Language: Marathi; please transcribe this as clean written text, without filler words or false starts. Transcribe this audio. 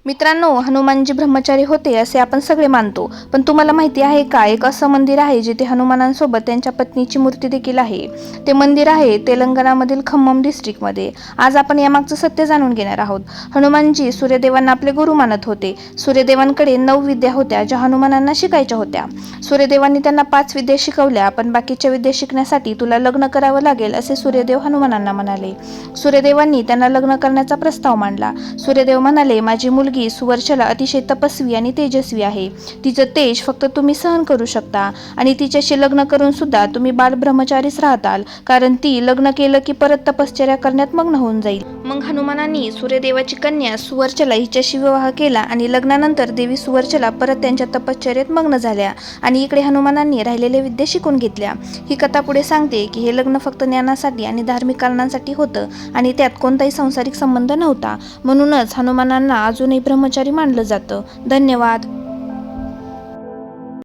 मित्रांनो, हनुमानजी ब्रह्मचारी होते असे आपण सगळे मानतो, पण तुम्हाला माहिती आहे का, एक असं मंदिर आहे जिथे हनुमानांसोबत त्यांच्या पत्नीची मूर्ती देखील आहे. ते मंदिर आहे तेलंगणामधील खम्मम डिस्ट्रिक्टमध्ये. आज आपण यामागचं सत्य जाणून घेणार आहोत. हनुमानजी सूर्यदेवांना आपले गुरु मानत होते. सूर्यदेवांकडे 9 विद्या होत्या ज्या हनुमानांना शिकायच्या होत्या. सूर्यदेवांनी त्यांना 5 विद्या शिकवल्या, पण बाकीच्या विद्या शिकण्यासाठी तुला लग्न करावं लागेल असे सूर्यदेव हनुमानांना म्हणाले. सूर्यदेवांनी त्यांना लग्न करण्याचा प्रस्ताव मांडला. सूर्यदेव म्हणाले, माझी मुलगी सुवर्चला अतिशय तपस्वी आणि तेजस्वी आहे. तिचं तेज फक्त तुम्ही सहन करू शकता आणि तिच्याशी लग्न करून सुद्धा तुम्ही बालब्रह्मचारीच राहताल, कारण ती लग्न केलं की परत तपश्चर्या करण्यात मग्न होऊन जाईल. मग हनुमानांनी सूर्यदेवाची कन्या सुवर्चला हिच्याशी विवाह केला आणि लग्नानंतर देवी सुवर्चला परत त्यांच्या तपश्चर्येत मग्न झाल्या आणि इकडे हनुमानांनी राहिलेल्या विद्या शिकून घेतल्या. ही कथा पुढे सांगते की हे लग्न फक्त ज्ञानासाठी आणि धार्मिक कारणांसाठी होतं आणि त्यात कोणताही सांसारिक संबंध नव्हता. म्हणूनच हनुमानांना अजूनही ब्रह्मचारी मानलं जातं. धन्यवाद.